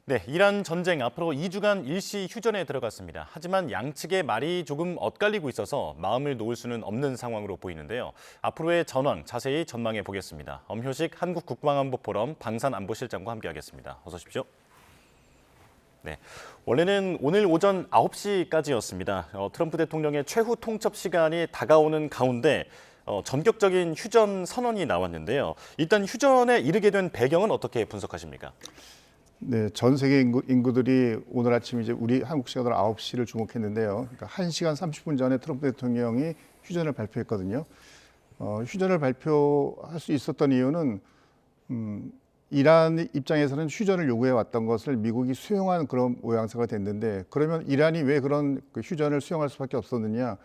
네, 이란 전쟁 앞으로 2주간 일시 휴전에 들어갔습니다. 하지만 양측의 말이 조금 엇갈리고 있어서 마음을 놓을 수는 없는 상황으로 보이는데요. 앞으로의 전황 자세히 전망해 보겠습니다. 엄효식 한국국방안보포럼 방산안보실장과 함께하겠습니다. 어서 오십시오. 네, 원래는 오늘 오전 9시까지였습니다. 트럼프 대통령의 최후 통첩 시간이 다가오는 가운데 전격적인 휴전 선언이 나왔는데요. 일단 휴전에 이르게 된 배경은 어떻게 분석하십니까? 네, 전 세계 인구들이 오늘 아침 이제 우리 한국 시간으로 9시를 주목했는데요. 그러니까 1시간 30분 전에 트럼프 대통령이 휴전을 발표했거든요. 휴전을 발표할 수 있었던 이유는 이란 입장에서는 휴전을 요구해 왔던 것을 미국이 수용한 그런 모양새가 됐는데, 그러면 이란이 왜 그런 휴전을 수용할 수밖에 없었느냐?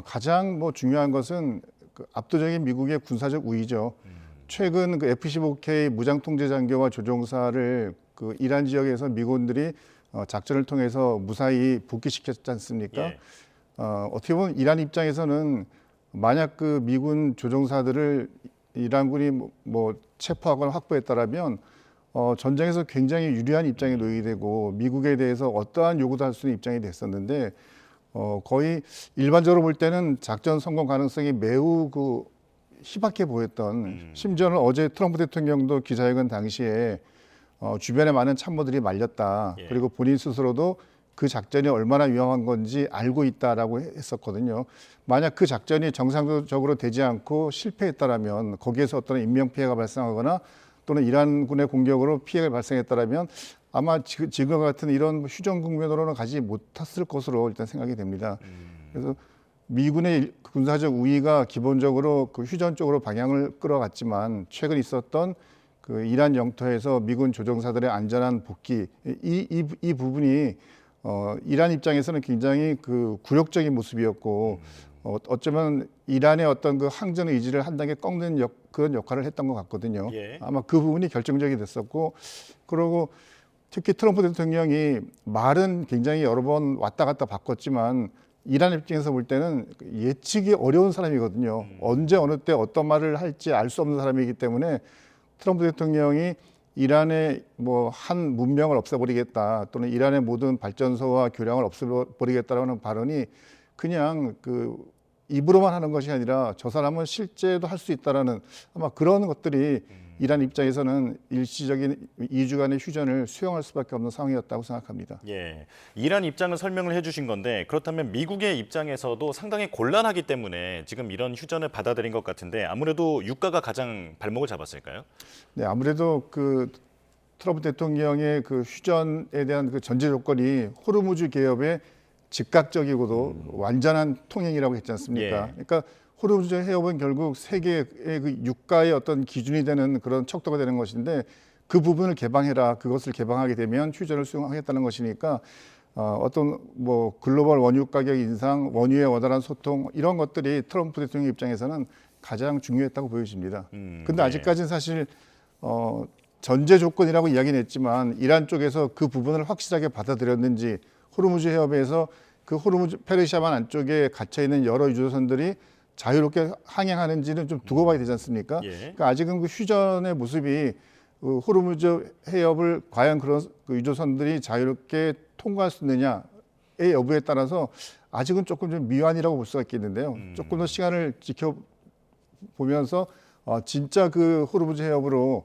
가장 중요한 것은 그 압도적인 미국의 군사적 우위죠. 최근 그 F-15K 무장통제 장교와 조종사를 그 이란 지역에서 미군들이 작전을 통해서 무사히 복귀시켰지 않습니까? 예. 어떻게 보면 이란 입장에서는 만약 그 미군 조종사들을 이란군이 체포하거나 확보했다라면 전쟁에서 굉장히 유리한 입장에 놓이게 되고 미국에 대해서 어떠한 요구도 할 수 있는 입장이 됐었는데 거의 일반적으로 볼 때는 작전 성공 가능성이 매우 희박해 보였던, 심지어는 어제 트럼프 대통령도 기자회견 당시에 주변에 많은 참모들이 말렸다. 예. 그리고 본인 스스로도 그 작전이 얼마나 위험한 건지 알고 있다라고 했었거든요. 만약 그 작전이 정상적으로 되지 않고 실패했다라면 거기에서 어떤 인명피해가 발생하거나 또는 이란군의 공격으로 피해가 발생했다라면 아마 지금 같은 이런 휴전 국면으로는 가지 못했을 것으로 일단 생각이 됩니다. 그래서 미군의 군사적 우위가 기본적으로 그 휴전 쪽으로 방향을 끌어갔지만 최근 있었던 그 이란 영토에서 미군 조종사들의 안전한 복귀 이 부분이 이란 입장에서는 굉장히 그 굴욕적인 모습이었고 어쩌면 이란의 어떤 그 항전 의지를 한 단계 꺾는 그런 역할을 했던 것 같거든요. 예. 아마 그 부분이 결정적이 됐었고, 그리고 특히 트럼프 대통령이 말은 굉장히 여러 번 왔다 갔다 바꿨지만 이란 입장에서 볼 때는 예측이 어려운 사람이거든요. 언제 어느 때 어떤 말을 할지 알 수 없는 사람이기 때문에 트럼프 대통령이 이란의 한 문명을 없애버리겠다 또는 이란의 모든 발전소와 교량을 없애버리겠다라는 발언이 그냥 입으로만 하는 것이 아니라 저 사람은 실제도 할 수 있다라는 아마 그런 것들이 이란 입장에서는 일시적인 2주간의 휴전을 수용할 수밖에 없는 상황이었다고 생각합니다. 예, 이란 입장을 설명을 해주신 건데 그렇다면 미국의 입장에서도 상당히 곤란하기 때문에 지금 이런 휴전을 받아들인 것 같은데 아무래도 유가가 가장 발목을 잡았을까요? 네, 아무래도 트럼프 대통령의 그 휴전에 대한 그 전제 조건이 호르무즈 개협의 즉각적이고도 완전한 통행이라고 했지 않습니까? 예. 그러니까 호르무즈 해협은 결국 세계의 그 유가의 어떤 기준이 되는 그런 척도가 되는 것인데 그 부분을 개방해라. 그것을 개방하게 되면 휴전을 수용하겠다는 것이니까 어떤 글로벌 원유 가격 인상, 원유의 원활한 소통 이런 것들이 트럼프 대통령 입장에서는 가장 중요했다고 보여집니다. 근데 네. 아직까지는 사실 전제 조건이라고 이야기는 했지만 이란 쪽에서 그 부분을 확실하게 받아들였는지 호르무즈 해협에서 그 호르무즈 페르시아만 안쪽에 갇혀 있는 여러 유조선들이 자유롭게 항행하는지는 좀 두고 봐야 되지 않습니까? 예. 그러니까 아직은 그 휴전의 모습이 호르무즈 해협을 과연 그런 유조선들이 자유롭게 통과할 수 있느냐의 여부에 따라서 아직은 조금 좀 미완이라고 볼 수가 있겠는데요. 조금 더 시간을 지켜보면서 진짜 그 호르무즈 해협으로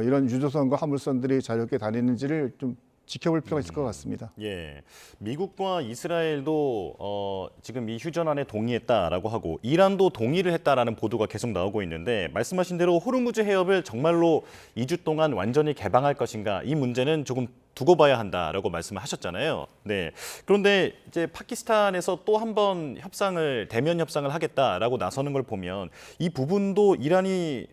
이런 유조선과 화물선들이 자유롭게 다니는지를 좀 지켜볼 필요가 있을 것 같습니다. 예, 미국과 이스라엘도 지금 이 휴전안에 동의했다라고 하고 이란도 동의를 했다라는 보도가 계속 나오고 있는데 말씀하신 대로 호르무즈 해협을 정말로 2주 동안 완전히 개방할 것인가 이 문제는 조금 두고 봐야 한다라고 말씀을 하셨잖아요. 네, 그런데 이제 파키스탄에서 또 한 번 대면 협상을 하겠다라고 나서는 걸 보면 이 부분도 이란이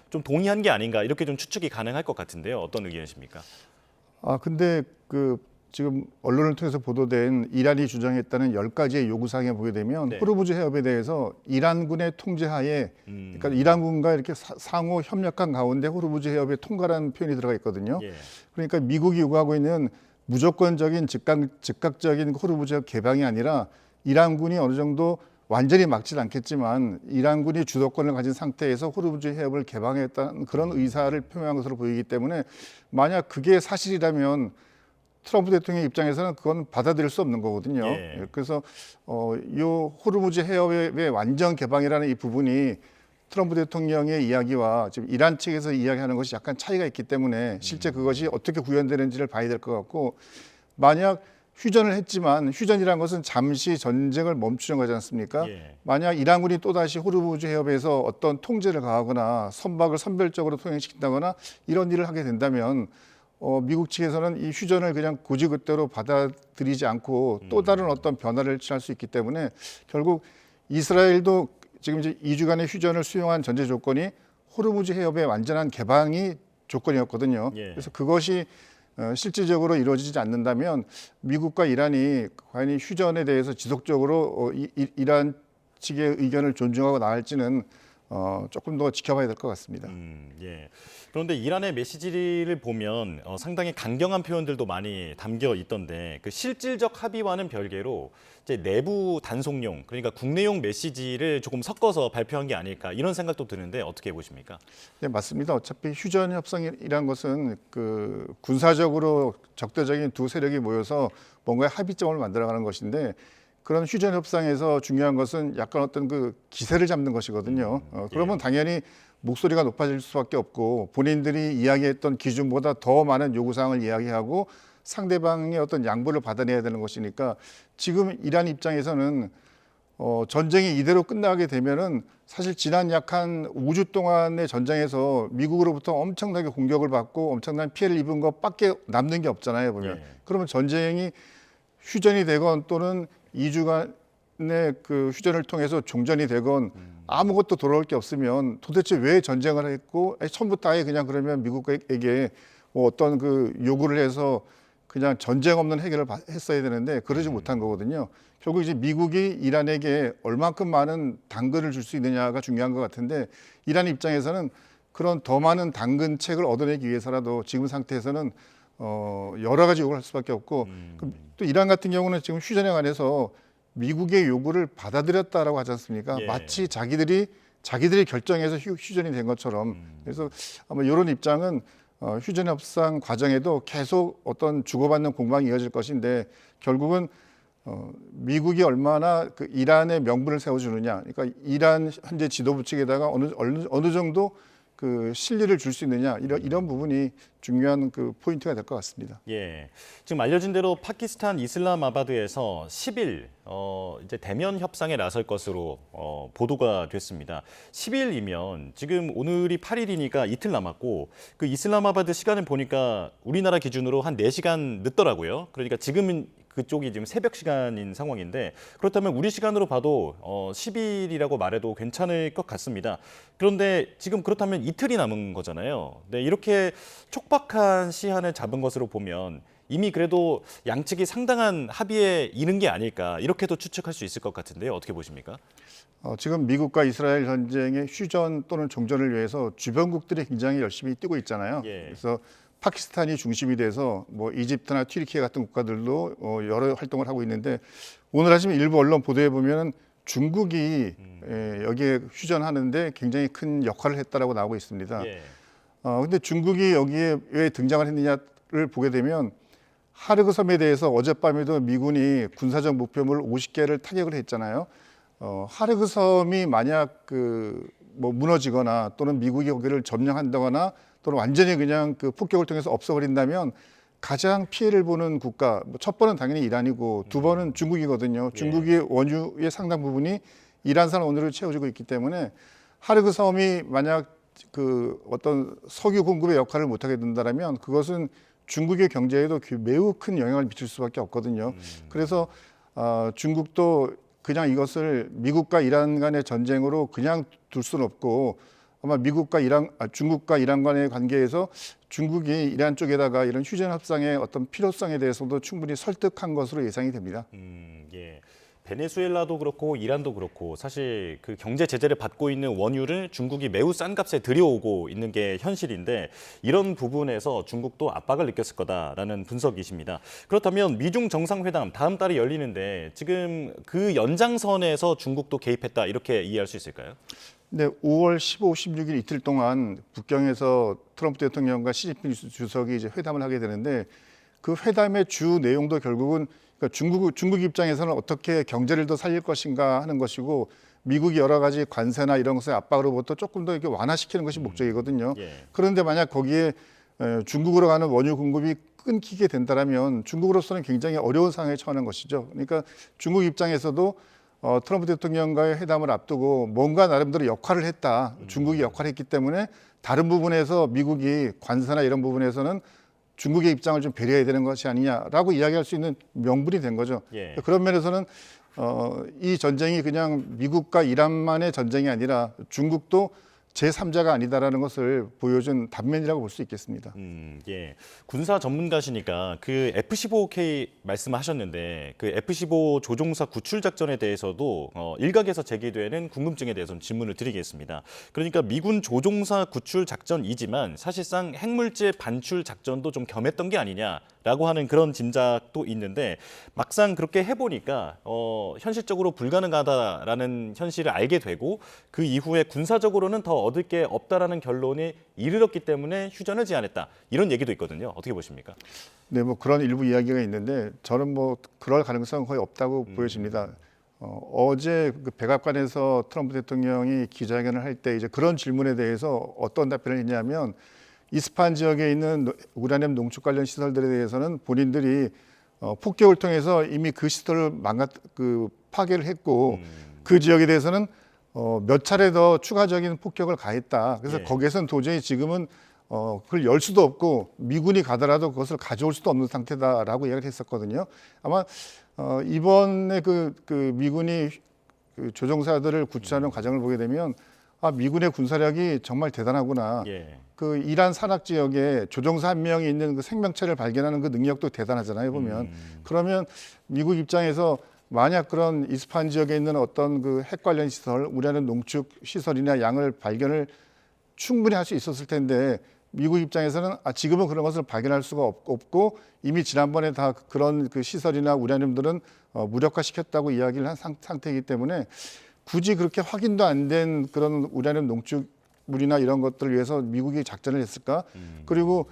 좀 동의한 게 아닌가 이렇게 좀 추측이 가능할 것 같은데요. 어떤 의견이십니까? 근데 지금 언론을 통해서 보도된 이란이 주장했다는 10가지의 요구사항에 보게 되면 네. 호르무즈 해협에 대해서 이란군의 통제하에 그러니까 이란군과 이렇게 상호 협력한 가운데 호르무즈 해협에 통과라는 표현이 들어가 있거든요. 예. 그러니까 미국이 요구하고 있는 무조건적인 즉각적인 호르무즈 해협 개방이 아니라 이란군이 어느 정도 완전히 막지는 않겠지만 이란군이 주도권을 가진 상태에서 호르무즈 해협을 개방했다는 그런 의사를 표명한 것으로 보이기 때문에 만약 그게 사실이라면 트럼프 대통령 입장에서는 그건 받아들일 수 없는 거거든요. 예. 그래서 요 호르무즈 해협의 완전 개방이라는 이 부분이 트럼프 대통령의 이야기와 지금 이란 측에서 이야기하는 것이 약간 차이가 있기 때문에 실제 그것이 어떻게 구현되는지를 봐야 될 것 같고, 만약 휴전을 했지만 휴전이라는 것은 잠시 전쟁을 멈추는 거지 않습니까? 예. 만약 이란군이 또다시 호르무즈 해협에서 어떤 통제를 가하거나 선박을 선별적으로 통행시킨다거나 이런 일을 하게 된다면 미국 측에서는 이 휴전을 그냥 고지그대로 받아들이지 않고 또 다른 어떤 변화를 취할 수 있기 때문에 결국 이스라엘도 지금 이제 2주간의 휴전을 수용한 전제 조건이 호르무즈 해협의 완전한 개방이 조건이었거든요. 예. 그래서 그것이 실질적으로 이루어지지 않는다면 미국과 이란이 과연 이 휴전에 대해서 지속적으로 이란 측의 의견을 존중하고 나갈지는 조금 더 지켜봐야 될 것 같습니다. 예. 그런데 이란의 메시지를 보면 상당히 강경한 표현들도 많이 담겨 있던데 그 실질적 합의와는 별개로 이제 내부 단속용, 그러니까 국내용 메시지를 조금 섞어서 발표한 게 아닐까 이런 생각도 드는데 어떻게 보십니까? 네, 맞습니다. 어차피 휴전 협상이란 것은 그 군사적으로 적대적인 두 세력이 모여서 뭔가의 합의점을 만들어가는 것인데, 그런 휴전 협상에서 중요한 것은 약간 어떤 그 기세를 잡는 것이거든요. 그러면 당연히 목소리가 높아질 수밖에 없고 본인들이 이야기했던 기준보다 더 많은 요구사항을 이야기하고 상대방의 어떤 양보를 받아내야 되는 것이니까, 지금 이란 입장에서는 전쟁이 이대로 끝나게 되면은 사실 지난 약 한 5주 동안의 전쟁에서 미국으로부터 엄청나게 공격을 받고 엄청난 피해를 입은 것밖에 남는 게 없잖아요, 보면. 예. 그러면 전쟁이 휴전이 되건 또는 2주간의 그 휴전을 통해서 종전이 되건 아무것도 돌아올 게 없으면 도대체 왜 전쟁을 했고, 처음부터 아예 그냥 그러면 미국에게 뭐 어떤 그 요구를 해서 그냥 전쟁 없는 해결을 했어야 되는데 그러지 못한 거거든요. 결국 이제 미국이 이란에게 얼만큼 많은 당근을 줄 수 있느냐가 중요한 것 같은데, 이란 입장에서는 그런 더 많은 당근책을 얻어내기 위해서라도 지금 상태에서는 여러 가지 요구를 할 수밖에 없고, 또 이란 같은 경우는 지금 휴전에 관해서 미국의 요구를 받아들였다라고 하지 않습니까? 예. 마치 자기들이 결정해서 휴전이 된 것처럼. 그래서 아마 이런 입장은 휴전 협상 과정에도 계속 어떤 주고받는 공방이 이어질 것인데, 결국은 미국이 얼마나 그 이란의 명분을 세워주느냐, 그러니까 이란 현재 지도부 측에다가 어느 정도 그 실리를 줄 수 있느냐, 이런 부분이 중요한 그 포인트가 될 것 같습니다. 예. 지금 알려진 대로 파키스탄 이슬람아바드에서 10일 이제 대면 협상에 나설 것으로 보도가 됐습니다. 10일이면 지금 오늘이 8일이니까 이틀 남았고, 그 이슬람아바드 시간을 보니까 우리나라 기준으로 한 4시간 늦더라고요. 그러니까 지금은 그쪽이 지금 새벽 시간인 상황인데, 그렇다면 우리 시간으로 봐도 10일이라고 말해도 괜찮을 것 같습니다. 그런데 지금 그렇다면 이틀이 남은 거잖아요. 네, 이렇게 촉박한 시한을 잡은 것으로 보면 이미 그래도 양측이 상당한 합의에 이른 게 아닐까, 이렇게도 추측할 수 있을 것 같은데요. 어떻게 보십니까? 지금 미국과 이스라엘 전쟁의 휴전 또는 종전을 위해서 주변국들이 굉장히 열심히 뛰고 있잖아요. 예. 그래서 파키스탄이 중심이 돼서 뭐 이집트나 튀르키예 같은 국가들도 여러 활동을 하고 있는데, 오늘 아침 일부 언론 보도에 보면은 중국이 여기에 휴전하는데 굉장히 큰 역할을 했다라고 나오고 있습니다. 예. 근데 중국이 여기에 왜 등장을 했느냐를 보게 되면, 하르그 섬에 대해서 어젯밤에도 미군이 군사적 목표물 50개를 타격을 했잖아요. 하르그 섬이 만약 뭐 무너지거나 또는 미국이 거기를 점령한다거나 또는 완전히 그냥 그 폭격을 통해서 없어버린다면 가장 피해를 보는 국가, 첫 번은 당연히 이란이고 두 번은 중국이거든요. 중국의 원유의 상당 부분이 이란산 원유를 채워주고 있기 때문에 하르그 섬이 만약 그 어떤 석유 공급의 역할을 못하게 된다면 그것은 중국의 경제에도 매우 큰 영향을 미칠 수밖에 없거든요. 그래서 중국도 그냥 이것을 미국과 이란 간의 전쟁으로 그냥 둘 수는 없고, 아마 중국과 이란 간의 관계에서 중국이 이란 쪽에다가 이런 휴전 협상의 어떤 필요성에 대해서도 충분히 설득한 것으로 예상이 됩니다. 예. 베네수엘라도 그렇고 이란도 그렇고 사실 그 경제 제재를 받고 있는 원유를 중국이 매우 싼 값에 들여오고 있는 게 현실인데 이런 부분에서 중국도 압박을 느꼈을 거다라는 분석이십니다. 그렇다면 미중 정상회담 다음 달에 열리는데 지금 그 연장선에서 중국도 개입했다 이렇게 이해할 수 있을까요? 네, 5월 15, 16일 이틀 동안 북경에서 트럼프 대통령과 시진핑 주석이 이제 회담을 하게 되는데 그 회담의 주 내용도 결국은 그러니까 중국 입장에서는 어떻게 경제를 더 살릴 것인가 하는 것이고 미국이 여러 가지 관세나 이런 것의 압박으로부터 조금 더 이렇게 완화시키는 것이 목적이거든요. 예. 그런데 만약 거기에 중국으로 가는 원유 공급이 끊기게 된다면 중국으로서는 굉장히 어려운 상황에 처하는 것이죠. 그러니까 중국 입장에서도 트럼프 대통령과의 회담을 앞두고 뭔가 나름대로 역할을 했다. 중국이 역할을 했기 때문에 다른 부분에서 미국이 관세나 이런 부분에서는 중국의 입장을 좀 배려해야 되는 것이 아니냐라고 이야기할 수 있는 명분이 된 거죠. 예. 그런 면에서는 이 전쟁이 그냥 미국과 이란만의 전쟁이 아니라 중국도 제3자가 아니다라는 것을 보여준 단면이라고 볼 수 있겠습니다. 예. 군사 전문가시니까 그 F-15K 말씀하셨는데 그 F-15 조종사 구출 작전에 대해서도 일각에서 제기되는 궁금증에 대해서 질문을 드리겠습니다. 그러니까 미군 조종사 구출 작전이지만 사실상 핵물질 반출 작전도 좀 겸했던 게 아니냐라고 하는 그런 짐작도 있는데 막상 그렇게 해보니까 현실적으로 불가능하다라는 현실을 알게 되고 그 이후에 군사적으로는 더 얻을 게 없다라는 결론에 이르렀기 때문에 휴전을 제안했다. 이런 얘기도 있거든요. 어떻게 보십니까? 네, 뭐 그런 일부 이야기가 있는데 저는 뭐 그럴 가능성은 거의 없다고 보여집니다. 어제 그 백악관에서 트럼프 대통령이 기자회견을 할 때 이제 그런 질문에 대해서 어떤 답변을 했냐면 이스파한 지역에 있는 우라늄 농축 관련 시설들에 대해서는 본인들이 폭격을 통해서 이미 그 시설을 파괴를 했고 그 지역에 대해서는 몇 차례 더 추가적인 폭격을 가했다. 그래서 예. 거기에서는 도저히 지금은 그걸 열 수도 없고 미군이 가더라도 그것을 가져올 수도 없는 상태다라고 이야기를 했었거든요. 아마 이번에 그 미군이 그 조종사들을 구출하는 과정을 보게 되면 미군의 군사력이 정말 대단하구나. 예. 그 이란 산악 지역에 조종사 한 명이 있는 그 생명체를 발견하는 그 능력도 대단하잖아요. 보면 그러면 미국 입장에서 만약 그런 이스파한 지역에 있는 어떤 그 핵 관련 시설, 우라늄 농축 시설이나 양을 발견을 충분히 할 수 있었을 텐데 미국 입장에서는 지금은 그런 것을 발견할 수가 없고 이미 지난번에 다 그런 그 시설이나 우라늄들은 무력화시켰다고 이야기를 한 상태이기 때문에 굳이 그렇게 확인도 안 된 그런 우라늄 농축물이나 이런 것들을 위해서 미국이 작전을 했을까? 그리고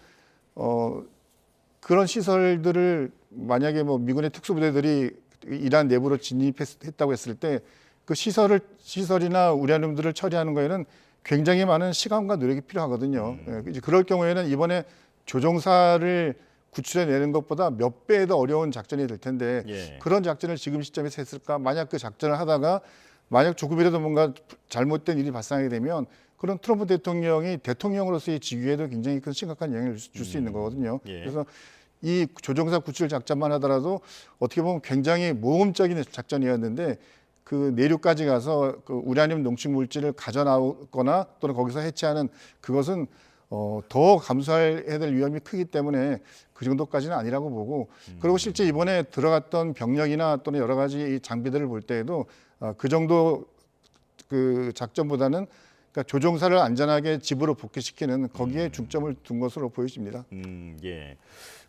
그런 시설들을 만약에 뭐 미군의 특수부대들이 이란 내부로 진입했다고 했을 때 그 시설이나 우라늄들을 처리하는 거에는 굉장히 많은 시간과 노력이 필요하거든요. 이제 그럴 경우에는 이번에 조종사를 구출해내는 것보다 몇 배 더 어려운 작전이 될 텐데 예. 그런 작전을 지금 시점에서 했을까? 만약 그 작전을 하다가 만약 조금이라도 뭔가 잘못된 일이 발생하게 되면 그런 트럼프 대통령이 대통령으로서의 지위에도 굉장히 큰 심각한 영향을 줄 수 있는 거거든요. 예. 그래서 이 조종사 구출 작전만 하더라도 어떻게 보면 굉장히 모험적인 작전이었는데 그 내륙까지 가서 그 우라늄 농축 물질을 가져 나오거나 또는 거기서 해체하는 그것은 더 감수해야 될 위험이 크기 때문에 그 정도까지는 아니라고 보고 그리고 실제 이번에 들어갔던 병력이나 또는 여러 가지 이 장비들을 볼 때에도 그 정도 그 작전보다는 그러니까 조종사를 안전하게 집으로 복귀시키는 거기에 중점을 둔 것으로 보여집니다. 예.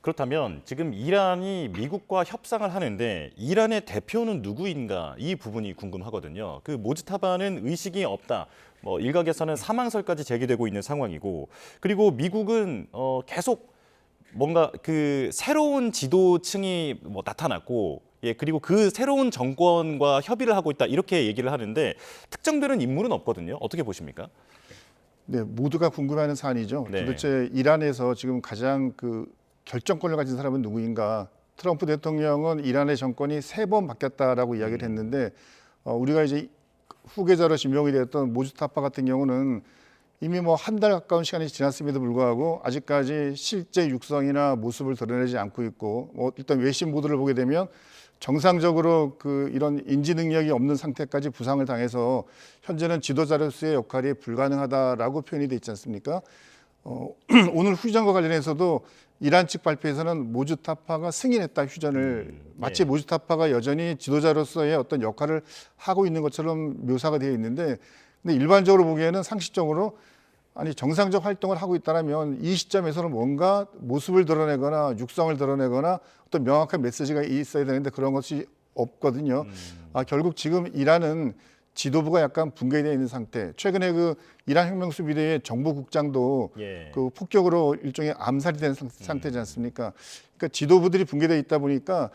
그렇다면 지금 이란이 미국과 협상을 하는데 이란의 대표는 누구인가 이 부분이 궁금하거든요. 그 모즈타바는 의식이 없다. 뭐 일각에서는 사망설까지 제기되고 있는 상황이고 그리고 미국은 계속 뭔가 그 새로운 지도층이 뭐 나타났고 예 그리고 그 새로운 정권과 협의를 하고 있다 이렇게 얘기를 하는데 특정되는 인물은 없거든요. 어떻게 보십니까? 네, 모두가 궁금해하는 사안이죠. 네. 도대체 이란에서 지금 가장 그 결정권을 가진 사람은 누구인가? 트럼프 대통령은 이란의 정권이 3번 바뀌었다라고 이야기를 했는데 우리가 이제 후계자로 지명이 되었던 모즈타파 같은 경우는 이미 뭐 한 달 가까운 시간이 지났음에도 불구하고 아직까지 실제 육성이나 모습을 드러내지 않고 있고 뭐 일단 외신 보도를 보게 되면 정상적으로 그 이런 인지 능력이 없는 상태까지 부상을 당해서 현재는 지도자로서의 역할이 불가능하다라고 표현이 돼 있지 않습니까? 오늘 휴전과 관련해서도 이란 측 발표에서는 모주타파가 승인했다 휴전을 마치 예. 모주타파가 여전히 지도자로서의 어떤 역할을 하고 있는 것처럼 묘사가 되어 있는데 근데 일반적으로 보기에는 상식적으로 아니 정상적 활동을 하고 있다면 이 시점에서는 뭔가 모습을 드러내거나 육성을 드러내거나 어떤 명확한 메시지가 있어야 되는데 그런 것이 없거든요. 결국 지금 이란은 지도부가 약간 붕괴되어 있는 상태. 최근에 그 이란 혁명수비대의 정보국장도 예. 그 폭격으로 일종의 암살이 된 상태지 않습니까? 그러니까 지도부들이 붕괴되어 있다 보니까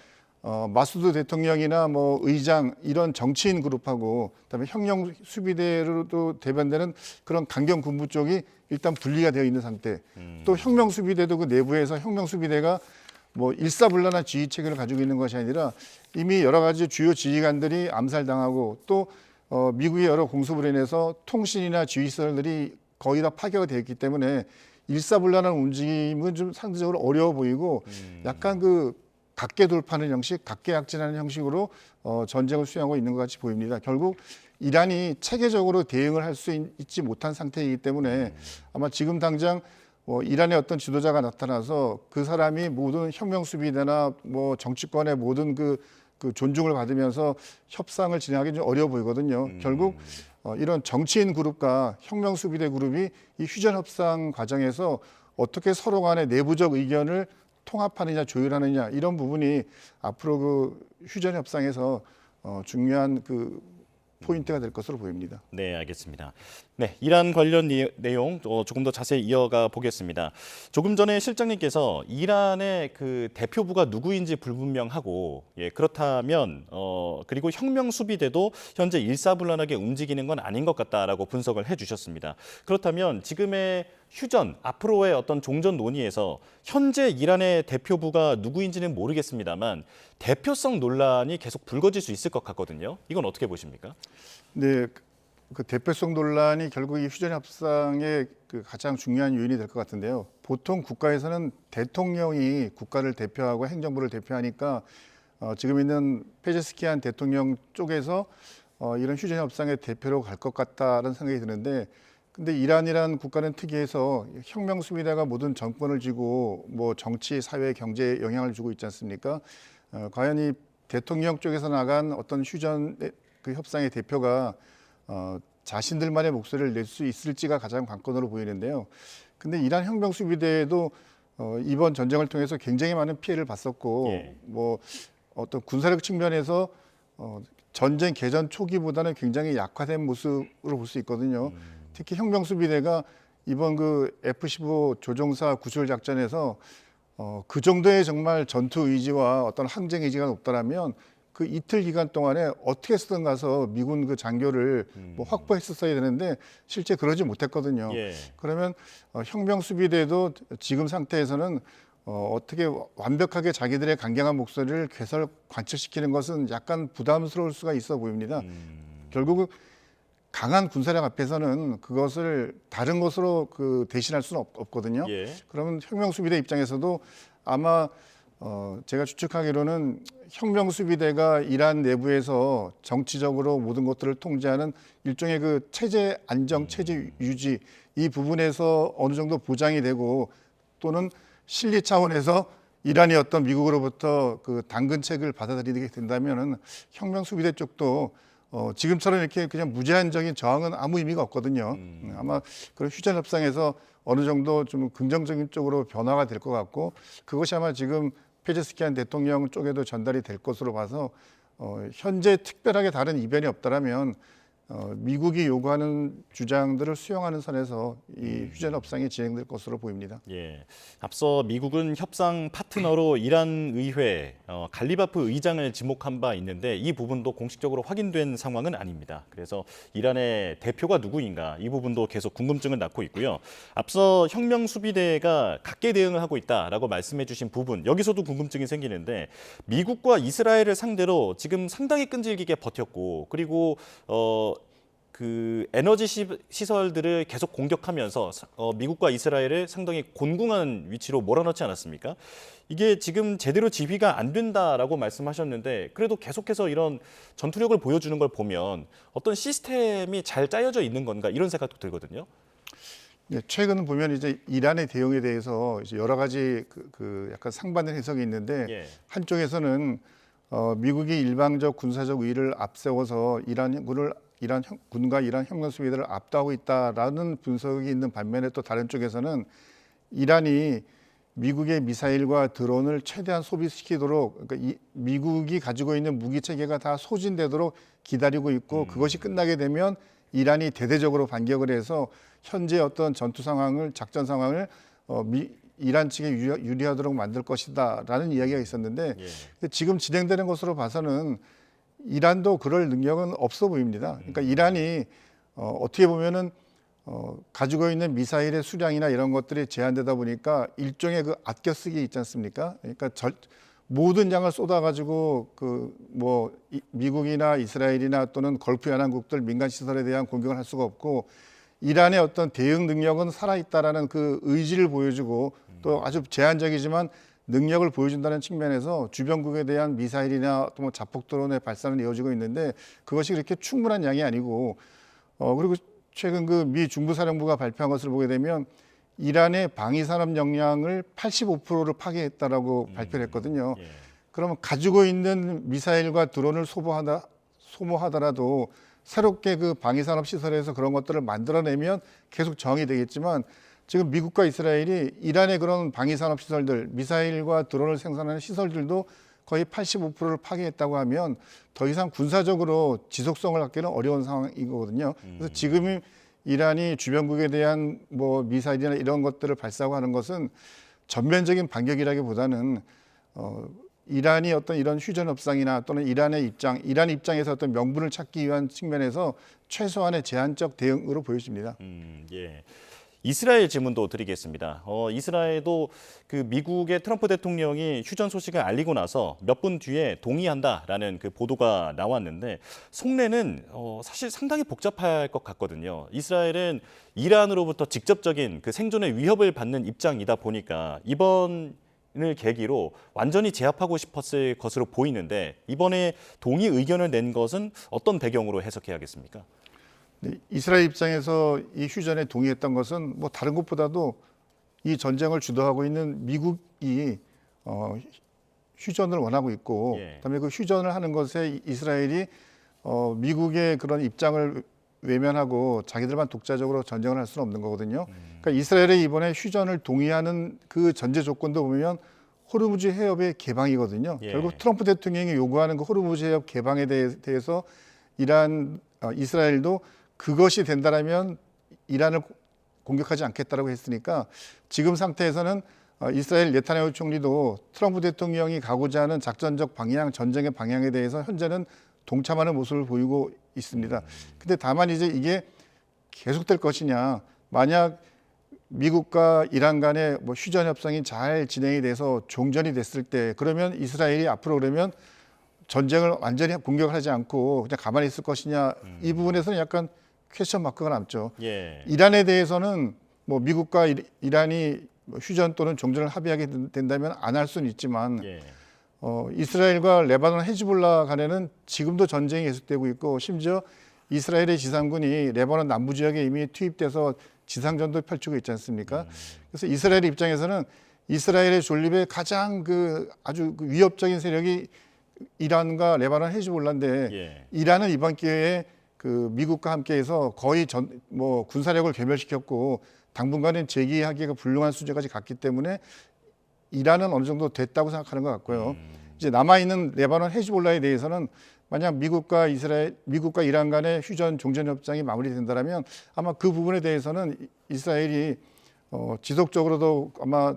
마수드 대통령이나 뭐 의장 이런 정치인 그룹하고 그다음에 혁명수비대로도 대변되는 그런 강경 군부 쪽이 일단 분리가 되어 있는 상태. 또 혁명수비대도 그 내부에서 혁명수비대가 뭐 일사불란한 지휘 체계를 가지고 있는 것이 아니라 이미 여러 가지 주요 지휘관들이 암살당하고 또 미국의 여러 공습으로 인해서 통신이나 지휘시설들이 거의 다 파괴가 되어 있기 때문에 일사불란한 움직임은 좀 상대적으로 어려워 보이고 약간 그 각계 돌파하는 형식, 각계 약진하는 형식으로 전쟁을 수행하고 있는 것 같이 보입니다. 결국 이란이 체계적으로 대응을 할 수 있지 못한 상태이기 때문에 아마 지금 당장 이란의 어떤 지도자가 나타나서 그 사람이 모든 혁명수비대나 뭐 정치권의 모든 그 존중을 받으면서 협상을 진행하기 좀 어려워 보이거든요. 결국 이런 정치인 그룹과 혁명수비대 그룹이 이 휴전 협상 과정에서 어떻게 서로 간의 내부적 의견을 통합하느냐 조율하느냐 이런 부분이 앞으로 그 휴전 협상에서 중요한 그 포인트가 될 것으로 보입니다. 네, 알겠습니다. 네, 이란 관련 내용 조금 더 자세히 이어가 보겠습니다. 조금 전에 실장님께서 이란의 그 대표부가 누구인지 불분명하고, 예, 그렇다면 그리고 혁명 수비대도 현재 일사불란하게 움직이는 건 아닌 것 같다라고 분석을 해주셨습니다. 그렇다면 지금의 휴전 앞으로의 어떤 종전 논의에서 현재 이란의 대표부가 누구인지는 모르겠습니다만 대표성 논란이 계속 불거질 수 있을 것 같거든요. 이건 어떻게 보십니까? 네, 그 대표성 논란이 결국 이 휴전 협상의 그 가장 중요한 요인이 될 것 같은데요. 보통 국가에서는 대통령이 국가를 대표하고 행정부를 대표하니까 지금 있는 페제스키안 대통령 쪽에서 이런 휴전 협상의 대표로 갈 것 같다는 생각이 드는데, 근데 이란이란 국가는 특이해서 혁명 수비대가 모든 정권을 쥐고 뭐 정치, 사회, 경제에 영향을 주고 있지 않습니까? 과연 이 대통령 쪽에서 나간 어떤 휴전 그 협상의 대표가 자신들만의 목소리를 낼 수 있을지가 가장 관건으로 보이는데요. 근데 이란 혁명 수비대도 이번 전쟁을 통해서 굉장히 많은 피해를 봤었고, 예. 뭐 어떤 군사력 측면에서 전쟁 개전 초기보다는 굉장히 약화된 모습으로 볼 수 있거든요. 특히 혁명 수비대가 이번 그 F-15 조종사 구출 작전에서 그 정도의 정말 전투 의지와 어떤 항쟁 의지가 높다라면 그 이틀 기간 동안에 어떻게 해서든 가서 미군 그 장교를 뭐 확보했었어야 되는데 실제 그러지 못했거든요. 예. 그러면 혁명 수비대도 지금 상태에서는 어떻게 완벽하게 자기들의 강경한 목소리를 관철시키는 것은 약간 부담스러울 수가 있어 보입니다. 결국은 강한 군사력 앞에서는 그것을 다른 것으로 그 대신할 수는 없거든요. 예. 그러면 혁명 수비대 입장에서도 아마 제가 추측하기로는 혁명 수비대가 이란 내부에서 정치적으로 모든 것들을 통제하는 일종의 그 체제 안정, 체제 유지 이 부분에서 어느 정도 보장이 되고 또는 실리 차원에서 이란이 어떤 미국으로부터 그 당근책을 받아들이게 된다면은 혁명 수비대 쪽도 지금처럼 이렇게 그냥 무제한적인 저항은 아무 의미가 없거든요. 아마 그런 휴전 협상에서 어느 정도 좀 긍정적인 쪽으로 변화가 될 것 같고 그것이 아마 지금 페제스키안 대통령 쪽에도 전달이 될 것으로 봐서 현재 특별하게 다른 이변이 없다라면 미국이 요구하는 주장들을 수용하는 선에서 이 휴전 협상이 진행될 것으로 보입니다. 예. 앞서 미국은 협상 파트너로 이란 의회 갈리바프 의장을 지목한 바 있는데 이 부분도 공식적으로 확인된 상황은 아닙니다. 그래서 이란의 대표가 누구인가 이 부분도 계속 궁금증을 낳고 있고요. 앞서 혁명 수비대가 각계 대응을 하고 있다라고 말씀해 주신 부분 여기서도 궁금증이 생기는데 미국과 이스라엘을 상대로 지금 상당히 끈질기게 버텼고 그리고 그 에너지 시설들을 계속 공격하면서 미국과 이스라엘을 상당히 곤궁한 위치로 몰아넣지 않았습니까? 이게 지금 제대로 지휘가 안 된다라고 말씀하셨는데 그래도 계속해서 이런 전투력을 보여주는 걸 보면 어떤 시스템이 잘 짜여져 있는 건가 이런 생각도 들거든요. 네, 최근 보면 이제 이란의 대응에 대해서 이제 여러 가지 그 약간 상반된 해석이 있는데 예. 한쪽에서는 미국이 일방적 군사적 우위를 앞세워서 이란 군과 이란 혁명 수비대를 압도하고 있다라는 분석이 있는 반면에 또 다른 쪽에서는 이란이 미국의 미사일과 드론을 최대한 소비시키도록 그러니까 미국이 가지고 있는 무기 체계가 다 소진되도록 기다리고 있고 그것이 끝나게 되면 이란이 대대적으로 반격을 해서 현재 어떤 전투 상황을 작전 상황을 이란 측에 유리하도록 만들 것이다라는 이야기가 있었는데 예. 지금 진행되는 것으로 봐서는 이란도 그럴 능력은 없어 보입니다. 그러니까 이란이 어떻게 보면은 가지고 있는 미사일의 수량이나 이런 것들이 제한되다 보니까 일종의 그 아껴쓰기 있지 않습니까? 그러니까 모든 양을 쏟아가지고 미국이나 이스라엘이나 또는 걸프 연안국들 민간 시설에 대한 공격을 할 수가 없고 이란의 어떤 대응 능력은 살아있다라는 그 의지를 보여주고 또 아주 제한적이지만 능력을 보여준다는 측면에서 주변국에 대한 미사일이나 또 자폭 드론의 발사는 이어지고 있는데 그것이 그렇게 충분한 양이 아니고 그리고 최근 그 미 중부사령부가 발표한 것을 보게 되면 이란의 방위산업 역량을 85%를 파괴했다라고 발표를 했거든요. 예. 그러면 가지고 있는 미사일과 드론을 소모하더라도 새롭게 그 방위산업 시설에서 그런 것들을 만들어내면 계속 정이 되겠지만 지금 미국과 이스라엘이 이란의 그런 방위산업 시설들, 미사일과 드론을 생산하는 시설들도 거의 85%를 파괴했다고 하면 더 이상 군사적으로 지속성을 갖기는 어려운 상황인 거거든요. 그래서 지금 이란이 주변국에 대한 미사일이나 이런 것들을 발사하고 하는 것은 전면적인 반격이라기보다는 이란이 어떤 이런 휴전 협상이나 또는 이란 입장에서 어떤 명분을 찾기 위한 측면에서 최소한의 제한적 대응으로 보여집니다. 예. 이스라엘 질문도 드리겠습니다. 이스라엘도 그 미국의 트럼프 대통령이 휴전 소식을 알리고 나서 몇 분 뒤에 동의한다라는 그 보도가 나왔는데 속내는 사실 상당히 복잡할 것 같거든요. 이스라엘은 이란으로부터 직접적인 그 생존의 위협을 받는 입장이다 보니까 이번을 계기로 완전히 제압하고 싶었을 것으로 보이는데 이번에 동의 의견을 낸 것은 어떤 배경으로 해석해야겠습니까? 네, 이스라엘 입장에서 이 휴전에 동의했던 것은 다른 것보다도 이 전쟁을 주도하고 있는 미국이 휴전을 원하고 있고, 예. 그다음에 그 휴전을 하는 것에 이스라엘이 미국의 그런 입장을 외면하고 자기들만 독자적으로 전쟁을 할 수는 없는 거거든요. 그러니까 이스라엘이 이번에 휴전을 동의하는 그 전제 조건도 보면 호르무즈 해협의 개방이거든요. 예. 결국 트럼프 대통령이 요구하는 그 호르무즈 해협 개방에 대해서 이스라엘도 그것이 된다라면 이란을 공격하지 않겠다라고 했으니까 지금 상태에서는 이스라엘 네타냐후 총리도 트럼프 대통령이 가고자 하는 작전적 방향, 전쟁의 방향에 대해서 현재는 동참하는 모습을 보이고 있습니다. 근데 다만 이제 이게 계속될 것이냐, 만약 미국과 이란 간의 휴전 협상이 잘 진행이 돼서 종전이 됐을 때 그러면 이스라엘이 앞으로 그러면 전쟁을 완전히 공격을 하지 않고 그냥 가만히 있을 것이냐, 이 부분에서는 약간 퀘스천 마크가 남죠. 예. 이란에 대해서는 미국과 이란이 휴전 또는 종전을 합의하게 된다면 안 할 수는 있지만 예. 이스라엘과 레바논 헤즈볼라 간에는 지금도 전쟁이 계속되고 있고 심지어 이스라엘의 지상군이 레바논 남부 지역에 이미 투입돼서 지상전도 펼치고 있지 않습니까? 그래서 이스라엘 입장에서는 이스라엘의 존립에 가장 아주 위협적인 세력이 이란과 레바논 헤즈볼라인데 예. 이란은 이번 기회에 미국과 함께해서 거의 군사력을 괴멸시켰고 당분간은 재기하기가 불능한 수준까지 갔기 때문에 이란은 어느 정도 됐다고 생각하는 것 같고요. 이제 남아 있는 레바논 헤즈볼라에 대해서는 만약 미국과 이란 간의 휴전 종전 협상이 마무리된다면 아마 그 부분에 대해서는 이스라엘이 지속적으로도 아마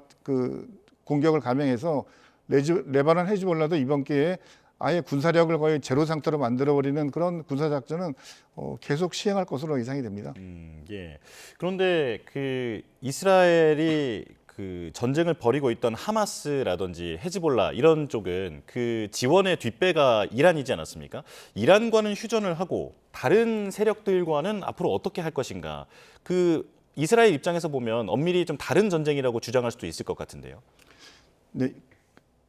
공격을 감행해서 레바논 헤즈볼라도 이번 기회에 아예 군사력을 거의 제로 상태로 만들어버리는 그런 군사작전은 계속 시행할 것으로 예상이 됩니다. 예. 그런데 이스라엘이 전쟁을 벌이고 있던 하마스라든지 헤즈볼라 이런 쪽은 지원의 뒷배가 이란이지 않았습니까? 이란과는 휴전을 하고 다른 세력들과는 앞으로 어떻게 할 것인가? 이스라엘 입장에서 보면 엄밀히 좀 다른 전쟁이라고 주장할 수도 있을 것 같은데요. 네.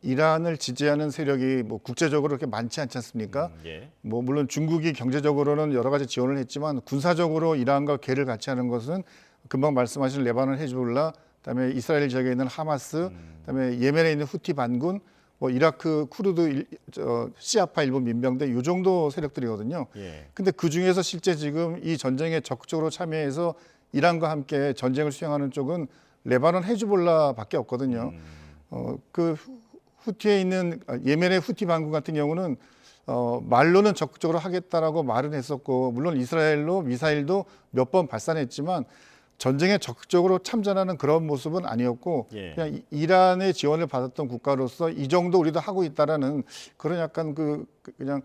이란을 지지하는 세력이 국제적으로 그렇게 많지 않지 않습니까? 예. 물론 중국이 경제적으로는 여러 가지 지원을 했지만 군사적으로 이란과 궤를 같이 하는 것은 금방 말씀하신 레바논 헤즈볼라, 그다음에 이스라엘 지역에 있는 하마스, 그다음에 예멘에 있는 후티 반군, 뭐 이라크 쿠르드 시아파 일부 민병대 요 정도 세력들이거든요. 예. 근데 그 중에서 실제 지금 이 전쟁에 적극적으로 참여해서 이란과 함께 전쟁을 수행하는 쪽은 레바논 헤즈볼라밖에 없거든요. 그 후티에 있는 예멘의 후티 반군 같은 경우는 말로는 적극적으로 하겠다라고 말은 했었고, 물론 이스라엘로 미사일도 몇 번 발사했지만 전쟁에 적극적으로 참전하는 그런 모습은 아니었고, 예. 그냥 이란의 지원을 받았던 국가로서 이 정도 우리도 하고 있다라는 그런 약간 그냥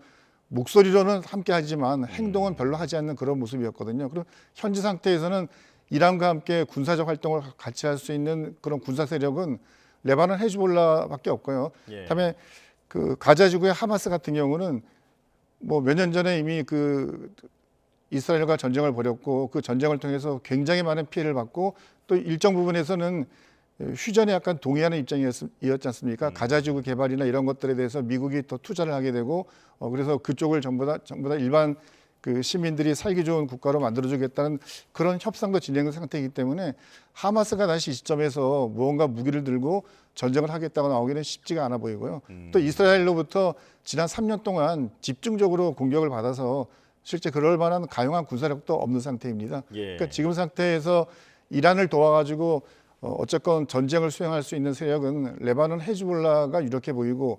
목소리로는 함께 하지만 행동은 별로 하지 않는 그런 모습이었거든요. 그럼 현지 상태에서는 이란과 함께 군사적 활동을 같이 할 수 있는 그런 군사 세력은 레바논 헤즈볼라밖에 없고요. 예. 그다음에 그 가자 지구의 하마스 같은 경우는 뭐 몇 년 전에 이미 그 이스라엘과 전쟁을 벌였고, 그 전쟁을 통해서 굉장히 많은 피해를 받고, 또 일정 부분에서는 휴전에 약간 동의하는 입장이었지 않습니까? 가자 지구 개발이나 이런 것들에 대해서 미국이 더 투자를 하게 되고, 그래서 그쪽을 전부 다 일반 그 시민들이 살기 좋은 국가로 만들어주겠다는 그런 협상도 진행 상태이기 때문에 하마스가 다시 이 시점에서 무언가 무기를 들고 전쟁을 하겠다고 나오기는 쉽지가 않아 보이고요. 또 이스라엘로부터 지난 3년 동안 집중적으로 공격을 받아서 실제 그럴 만한 가용한 군사력도 없는 상태입니다. 예. 그러니까 지금 상태에서 이란을 도와가지고 어쨌건 전쟁을 수행할 수 있는 세력은 레바논 헤즈볼라가 유력해 보이고,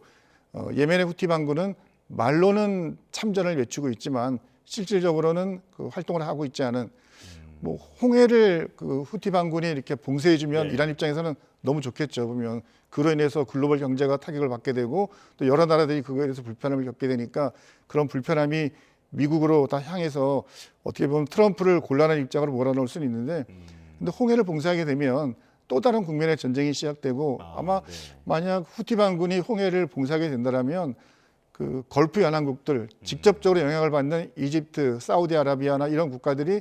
예멘의 후티 반군은 말로는 참전을 외치고 있지만 실질적으로는 그 활동을 하고 있지 않은, 뭐 홍해를 그 후티 반군이 이렇게 봉쇄해주면 네. 이란 입장에서는 너무 좋겠죠. 보면 그로 인해서 글로벌 경제가 타격을 받게 되고, 또 여러 나라들이 그거에 대해서 불편함을 겪게 되니까 그런 불편함이 미국으로 다 향해서 어떻게 보면 트럼프를 곤란한 입장으로 몰아넣을 수는 있는데, 근데 홍해를 봉쇄하게 되면 또 다른 국면의 전쟁이 시작되고, 아마 네. 만약 후티 반군이 홍해를 봉쇄하게 된다면 그 걸프 연안국들, 직접적으로 영향을 받는 이집트, 사우디아라비아나 이런 국가들이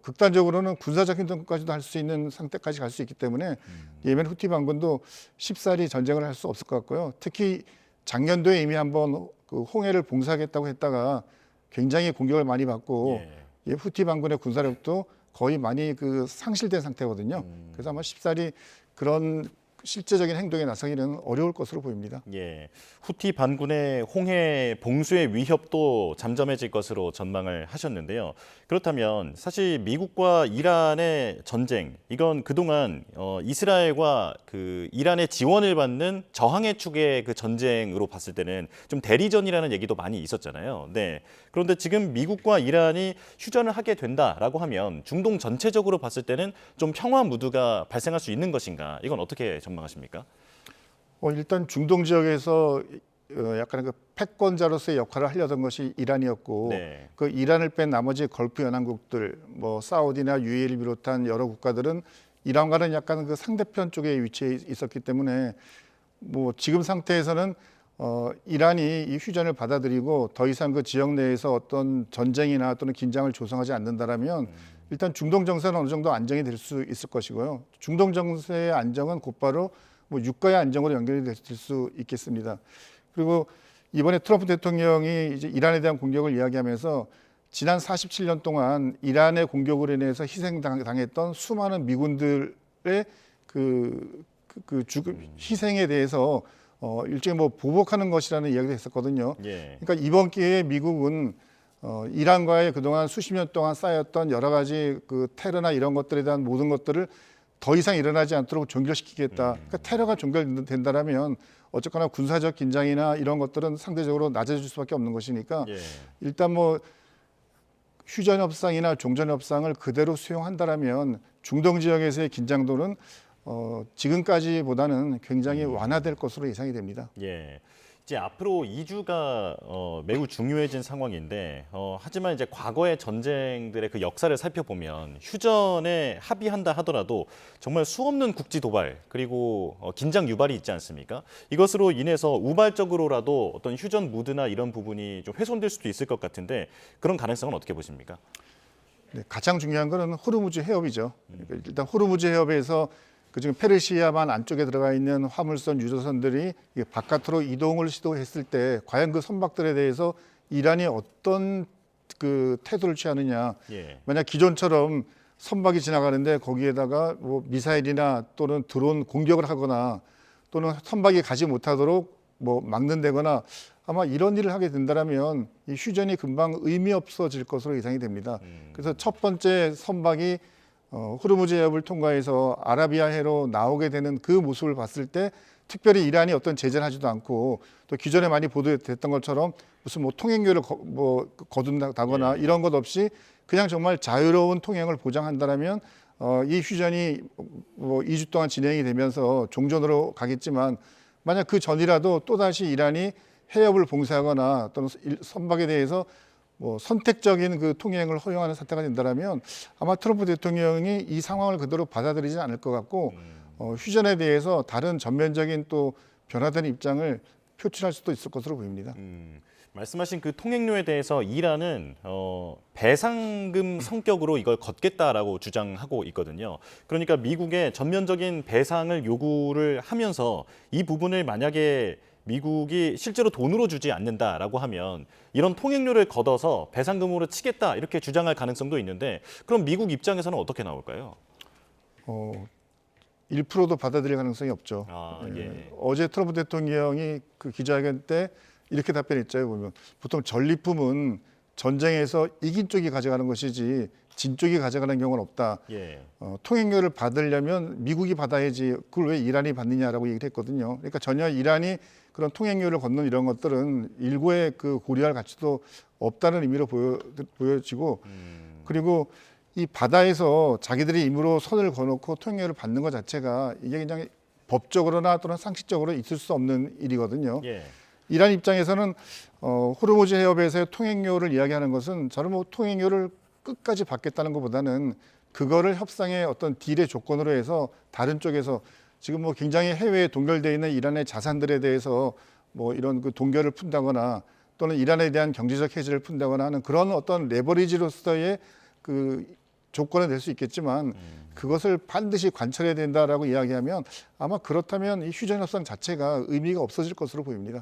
극단적으로는 군사적 행동까지도 할 수 있는 상태까지 갈 수 있기 때문에 예멘 후티 반군도 쉽사리 전쟁을 할 수 없을 것 같고요. 특히 작년도에 이미 한번 그 홍해를 봉쇄하겠다고 했다가 굉장히 공격을 많이 받고, 예. 후티 반군의 군사력도 거의 많이 그 상실된 상태거든요. 그래서 아마 쉽사리 그런 실제적인 행동에 나서기는 어려울 것으로 보입니다. 예, 후티 반군의 홍해 봉쇄의 위협도 잠잠해질 것으로 전망을 하셨는데요. 그렇다면 사실 미국과 이란의 전쟁, 이건 그동안 이스라엘과 그 이란의 지원을 받는 저항의 축의 그 전쟁으로 봤을 때는 좀 대리전이라는 얘기도 많이 있었잖아요. 네. 그런데 지금 미국과 이란이 휴전을 하게 된다라고 하면 중동 전체적으로 봤을 때는 좀 평화 무드가 발생할 수 있는 것인가? 이건 어떻게 전망하십니까? 일단 중동 지역에서 약간 그 패권자로서의 역할을 하려던 것이 이란이었고, 네. 그 이란을 뺀 나머지 걸프 연안국들, 뭐 사우디나 UAE를 비롯한 여러 국가들은 이란과는 약간 그 상대편 쪽에 위치해 있었기 때문에, 뭐 지금 상태에서는 이란이 이 휴전을 받아들이고 더 이상 그 지역 내에서 어떤 전쟁이나 또는 긴장을 조성하지 않는다라면 일단 중동 정세는 어느 정도 안정이 될 수 있을 것이고요. 중동 정세의 안정은 곧바로 뭐 유가의 안정으로 연결이 될 수 있겠습니다. 그리고 이번에 트럼프 대통령이 이제 이란에 대한 공격을 이야기하면서 지난 47년 동안 이란의 공격으로 인해서 희생당했던 수많은 미군들의 희생에 대해서 일종의 뭐 보복하는 것이라는 이야기도 했었거든요. 예. 그러니까 이번 기회에 미국은 이란과의 그동안 수십 년 동안 쌓였던 여러 가지 그 테러나 이런 것들에 대한 모든 것들을 더 이상 일어나지 않도록 종결시키겠다. 그러니까 테러가 종결된다라면 어쨌거나 군사적 긴장이나 이런 것들은 상대적으로 낮아질 수밖에 없는 것이니까 예. 일단 뭐 휴전 협상이나 종전 협상을 그대로 수용한다라면 중동 지역에서의 긴장도는 지금까지보다는 굉장히 완화될 것으로 예상이 됩니다. 예. 이제 앞으로 2주가 매우 중요해진 상황인데 하지만 이제 과거의 전쟁들의 그 역사를 살펴보면 휴전에 합의한다 하더라도 정말 수없는 국지 도발 그리고 긴장 유발이 있지 않습니까? 이것으로 인해서 우발적으로라도 어떤 휴전 무드나 이런 부분이 좀 훼손될 수도 있을 것 같은데 그런 가능성은 어떻게 보십니까? 네, 가장 중요한 것은 호르무즈 해협이죠. 그러니까 일단 호르무즈 해협에서 그중 페르시아만 안쪽에 들어가 있는 화물선 유조선들이 바깥으로 이동을 시도했을 때 과연 그 선박들에 대해서 이란이 어떤 그 태도를 취하느냐. 예. 만약 기존처럼 선박이 지나가는데 거기에다가 뭐 미사일이나 또는 드론 공격을 하거나 또는 선박이 가지 못하도록 뭐 막는다거나 아마 이런 일을 하게 된다면 이 휴전이 금방 의미 없어질 것으로 예상이 됩니다. 그래서 첫 번째 선박이 호르무즈 해협을 통과해서 아라비아해로 나오게 되는 그 모습을 봤을 때 특별히 이란이 어떤 제재를 하지도 않고 또 기존에 많이 보도됐던 것처럼 무슨 뭐 통행료를 거둔다거나 이런 것 없이 그냥 정말 자유로운 통행을 보장한다라면 이 휴전이 뭐 2주 동안 진행이 되면서 종전으로 가겠지만 만약 그 전이라도 또다시 이란이 해협을 봉쇄하거나 또는 선박에 대해서 뭐 선택적인 그 통행을 허용하는 사태가 된다면 아마 트럼프 대통령이 이 상황을 그대로 받아들이지 않을 것 같고 휴전에 대해서 다른 전면적인 또 변화된 입장을 표출할 수도 있을 것으로 보입니다. 말씀하신 그 통행료에 대해서 이란은 배상금 성격으로 이걸 걷겠다라고 주장하고 있거든요. 그러니까 미국에 전면적인 배상을 요구를 하면서 이 부분을 만약에 미국이 실제로 돈으로 주지 않는다라고 하면 이런 통행료를 걷어서 배상금으로 치겠다 이렇게 주장할 가능성도 있는데 그럼 미국 입장에서는 어떻게 나올까요? 1%도 받아들일 가능성이 없죠. 예. 어제 트럼프 대통령이 그 기자회견 때 이렇게 답변했죠. 보면 보통 전리품은 전쟁에서 이긴 쪽이 가져가는 것이지 진 쪽이 가져가는 경우는 없다. 예. 통행료를 받으려면 미국이 받아야지 그걸 왜 이란이 받느냐라고 얘기를 했거든요. 그러니까 전혀 이란이 그런 통행료를 걷는 이런 것들은 일고의 그 고려할 가치도 없다는 의미로 보여지고 그리고 이 바다에서 자기들이 임으로 선을 거놓고 통행료를 받는 것 자체가 이게 그냥 법적으로나 또는 상식적으로 있을 수 없는 일이거든요. 예. 이란 입장에서는 호르무즈 해협에서의 통행료를 이야기하는 것은 저는 뭐 통행료를 끝까지 받겠다는 것보다는 그거를 협상의 어떤 딜의 조건으로 해서 다른 쪽에서 지금 뭐 굉장히 해외에 동결되어 있는 이란의 자산들에 대해서 뭐 이런 그 동결을 푼다거나 또는 이란에 대한 경제적 해지를 푼다거나 하는 그런 어떤 레버리지로서의 그 조건을 낼 수 있겠지만 그것을 반드시 관철해야 된다라고 이야기하면 아마 그렇다면 이 휴전 협상 자체가 의미가 없어질 것으로 보입니다.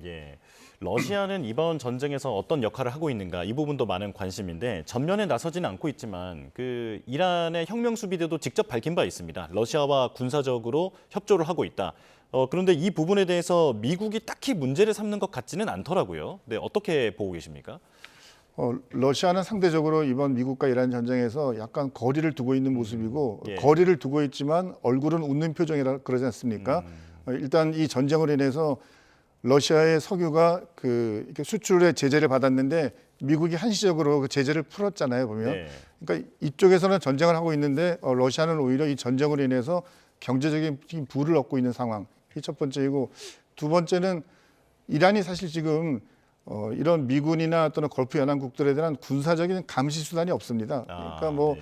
예. 러시아는 이번 전쟁에서 어떤 역할을 하고 있는가 이 부분도 많은 관심인데 전면에 나서지는 않고 있지만 그 이란의 혁명 수비대도 직접 밝힌 바 있습니다. 러시아와 군사적으로 협조를 하고 있다. 그런데 이 부분에 대해서 미국이 딱히 문제를 삼는 것 같지는 않더라고요. 네, 어떻게 보고 계십니까? 러시아는 상대적으로 이번 미국과 이란 전쟁에서 약간 거리를 두고 있는 모습이고 예. 거리를 두고 있지만 얼굴은 웃는 표정이라 그러지 않습니까? 일단 이 전쟁으로 인해서 러시아의 석유가 이렇게 수출의 제재를 받았는데 미국이 한시적으로 그 제재를 풀었잖아요, 보면. 네. 그러니까 이쪽에서는 전쟁을 하고 있는데 러시아는 오히려 이 전쟁으로 인해서 경제적인 부를 얻고 있는 상황. 이 첫 번째이고 두 번째는 이란이 사실 지금 이런 미군이나 또는 걸프 연안국들에 대한 군사적인 감시 수단이 없습니다. 그러니까 뭐 네.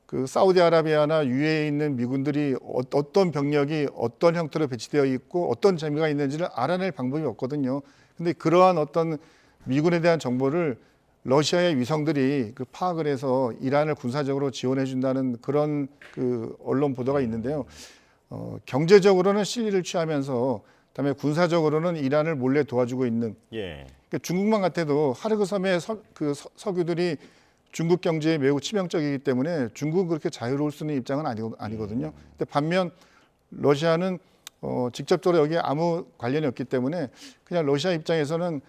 그 사우디아라비아나 유해에 있는 미군들이 어떤 병력이 어떤 형태로 배치되어 있고 어떤 재미가 있는지를 알아낼 방법이 없거든요. 근데 그러한 어떤 미군에 대한 정보를 러시아의 위성들이 그 파악을 해서 이란을 군사적으로 지원해 준다는 그런 그 언론 보도가 있는데요. 경제적으로는 실리를 취하면서 그다음에 군사적으로는 이란을 몰래 도와주고 있는. 예. 그러니까 중국만 같아도 하르그 섬의 석유들이 중국 경제에 매우 치명적이기 때문에 중국은 그렇게 자유로울 수 있는 입장은 아니거든요. 근데 반면 러시아는 직접적으로 여기에 아무 관련이 없기 때문에 그냥 러시아 입장에서는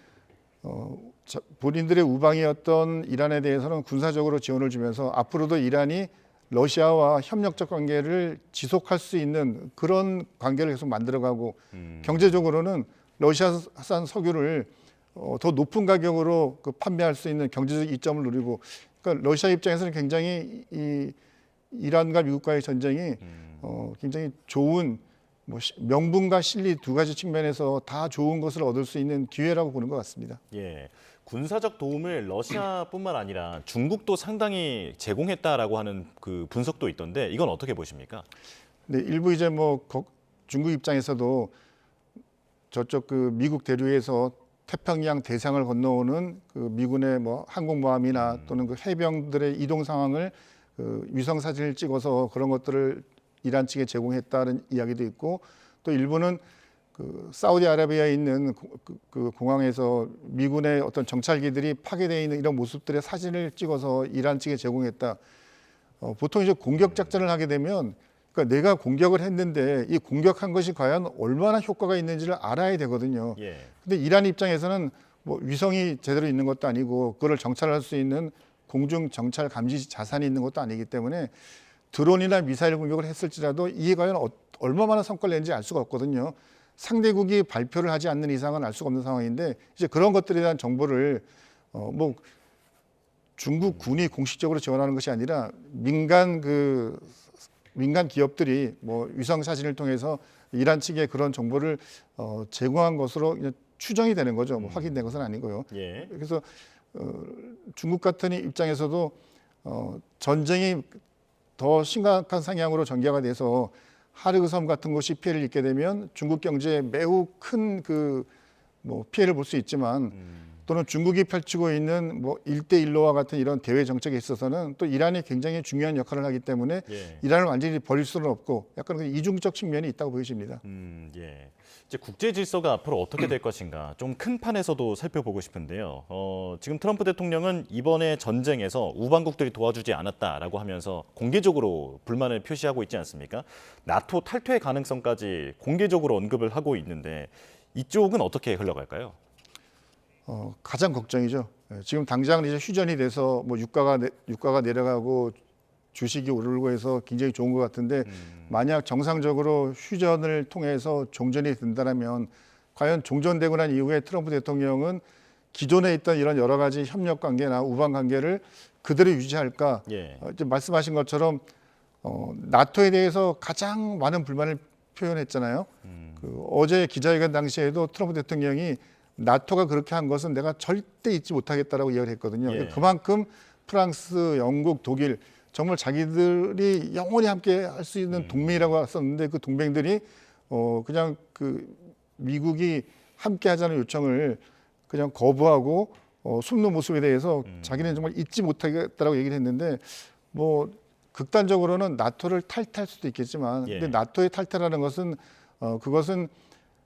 본인들의 우방이었던 이란에 대해서는 군사적으로 지원을 주면서 앞으로도 이란이 러시아와 협력적 관계를 지속할 수 있는 그런 관계를 계속 만들어가고 경제적으로는 러시아산 석유를 더 높은 가격으로 판매할 수 있는 경제적 이점을 누리고 그러니까 러시아 입장에서는 굉장히 이 이란과 미국과의 전쟁이 굉장히 좋은 뭐 명분과 실리 두 가지 측면에서 다 좋은 것을 얻을 수 있는 기회라고 보는 것 같습니다. 예. 군사적 도움을 러시아뿐만 아니라 중국도 상당히 제공했다라고 하는 그 분석도 있던데 이건 어떻게 보십니까? 네, 일부 이제 뭐 중국 입장에서도 저쪽 그 미국 대륙에서 태평양 대상을 건너오는 그 미군의 뭐 항공모함이나 또는 그 해병들의 이동 상황을 그 위성 사진을 찍어서 그런 것들을 이란 측에 제공했다는 이야기도 있고 또 일부는 그 사우디아라비아에 있는 그 공항에서 미군의 어떤 정찰기들이 파괴되어 있는 이런 모습들의 사진을 찍어서 이란 측에 제공했다. 보통 이제 공격 작전을 하게 되면 그러니까 내가 공격을 했는데 이 공격한 것이 과연 얼마나 효과가 있는지를 알아야 되거든요. 예. 근데 이란 입장에서는 뭐 위성이 제대로 있는 것도 아니고 그걸 정찰할 수 있는 공중 정찰 감지 자산이 있는 것도 아니기 때문에 드론이나 미사일 공격을 했을지라도 이게 과연 얼마나 성과를 낸지 알 수가 없거든요. 상대국이 발표를 하지 않는 이상은 알 수가 없는 상황인데 이제 그런 것들에 대한 정보를 뭐 중국 군이 공식적으로 지원하는 것이 아니라 민간 기업들이 뭐 위성 사진을 통해서 이란 측에 그런 정보를 제공한 것으로 그냥 추정이 되는 거죠. 뭐 확인된 것은 아니고요. 예. 그래서 중국 같은 입장에서도 전쟁이 더 심각한 상향으로 전개가 돼서 하르그 섬 같은 곳이 피해를 입게 되면 중국 경제에 매우 큰 뭐 피해를 볼 수 있지만 또는 중국이 펼치고 있는 뭐 1대1로와 같은 이런 대외 정책에 있어서는 또 이란이 굉장히 중요한 역할을 하기 때문에 예. 이란을 완전히 버릴 수는 없고 약간 그 이중적 측면이 있다고 보여집니다. 예. 이제 국제 질서가 앞으로 어떻게 될 것인가 좀 큰 판에서도 살펴보고 싶은데요. 지금 트럼프 대통령은 이번에 전쟁에서 우방국들이 도와주지 않았다라고 하면서 공개적으로 불만을 표시하고 있지 않습니까? 나토 탈퇴 가능성까지 공개적으로 언급을 하고 있는데 이쪽은 어떻게 흘러갈까요? 가장 걱정이죠. 지금 당장 이제 휴전이 돼서 뭐 유가가 내려가고 주식이 오르고 해서 굉장히 좋은 것 같은데 만약 정상적으로 휴전을 통해서 종전이 된다면 과연 종전되고 난 이후에 트럼프 대통령은 기존에 있던 이런 여러 가지 협력 관계나 우방 관계를 그대로 유지할까? 예. 이제 말씀하신 것처럼 나토에 대해서 가장 많은 불만을 표현했잖아요. 어제 기자회견 당시에도 트럼프 대통령이 나토가 그렇게 한 것은 내가 절대 잊지 못하겠다라고 이야기를 했거든요. 예. 그만큼 프랑스, 영국, 독일 정말 자기들이 영원히 함께 할 수 있는 동맹이라고 했었는데 그 동맹들이 그냥 미국이 함께 하자는 요청을 그냥 거부하고 숨는 모습에 대해서 자기는 정말 잊지 못하겠다라고 얘기를 했는데 뭐 극단적으로는 나토를 탈퇴할 수도 있겠지만 예. 근데 나토의 탈퇴라는 것은 그것은